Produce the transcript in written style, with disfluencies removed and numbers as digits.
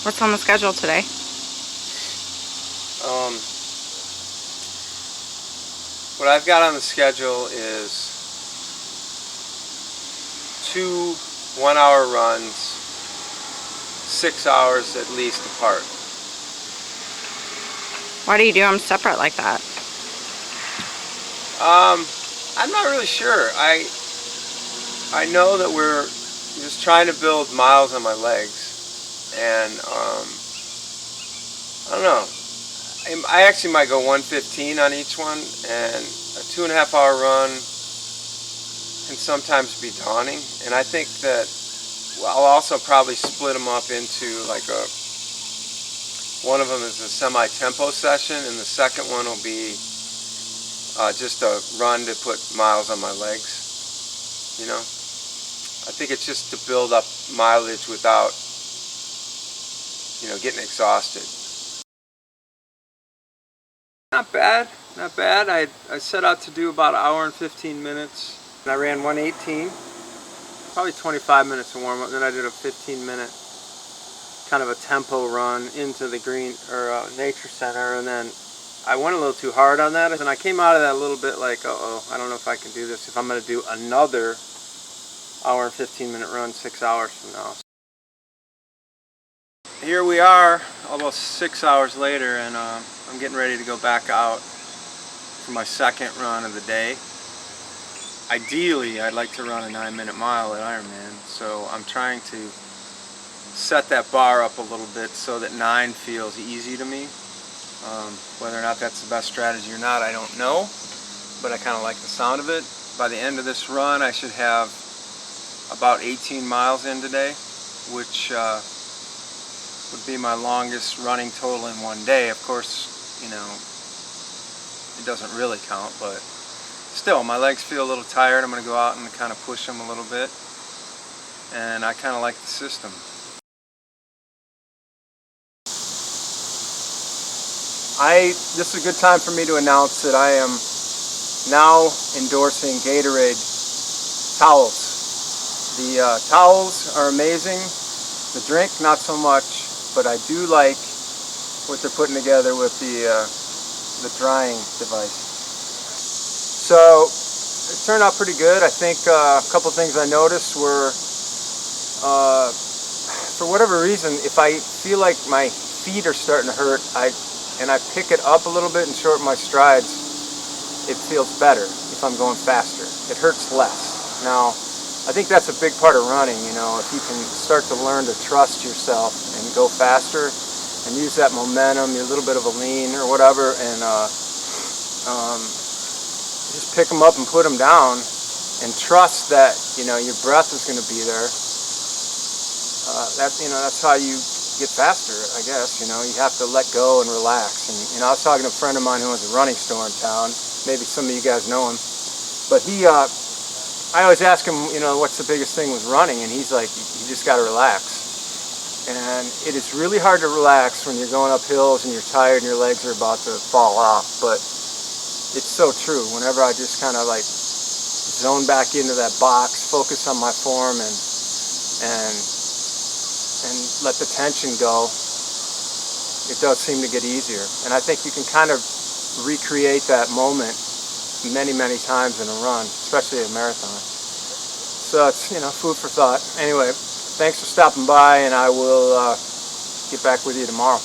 What's on the schedule today? What I've got on the schedule is 2 one-hour runs, 6 hours at least apart. Why do you do them separate like that? I'm not really sure. I know that we're just trying to build miles on my legs, and I don't know. I actually might go 115 on each one, and a 2.5 hour run can sometimes be daunting. And I think that I'll also probably split them up into like one of them is a semi-tempo session, and the second one will be just a run to put miles on my legs. You know, I think it's just to build up mileage without, getting exhausted. Not bad, not bad. I set out to do about 1 hour and 15 minutes. And I ran 118, probably 25 minutes of warm up. Then I did a 15-minute kind of a tempo run into the green or nature center, and then I went a little too hard on that, and I came out of that a little bit like, uh-oh, I don't know if I can do this. If I'm going to do another 1 hour and 15-minute run 6 hours from now. Here we are, almost 6 hours later, and I'm getting ready to go back out for my second run of the day. Ideally, I'd like to run a 9-minute mile at Ironman, so I'm trying to set that bar up a little bit so that 9 feels easy to me. Whether or not that's the best strategy or not, I don't know, but I kind of like the sound of it. By the end of this run, I should have about 18 miles in today, which would be my longest running total in one day. Of course, it doesn't really count, but still, my legs feel a little tired. I'm going to go out and kind of push them a little bit, and I kind of like the system. This is a good time for me to announce that I am now endorsing Gatorade towels. The towels are amazing. The drink, not so much, but I do like what they're putting together with the drying device. So it turned out pretty good. I think a couple things I noticed were, for whatever reason, if I feel like my feet are starting to hurt, and I pick it up a little bit and shorten my strides, it feels better if I'm going faster. It hurts less. Now, I think that's a big part of running, if you can start to learn to trust yourself and go faster and use that momentum, a little bit of a lean or whatever, and just pick them up and put them down and trust that, your breath is going to be there. That's how you get faster, I guess. You have to let go and relax. And I was talking to a friend of mine who owns a running store in town. Maybe some of you guys know him, but I always ask him, what's the biggest thing with running, and he's like, you just got to relax. And it is really hard to relax when you're going up hills and you're tired and your legs are about to fall off, but it's so true. Whenever I just kind of like zone back into that box, focus on my form, and let the tension go, it does seem to get easier. And I think you can kind of recreate that moment many, many times in a run, especially a marathon. So it's, food for thought. Anyway, thanks for stopping by, and I will get back with you tomorrow.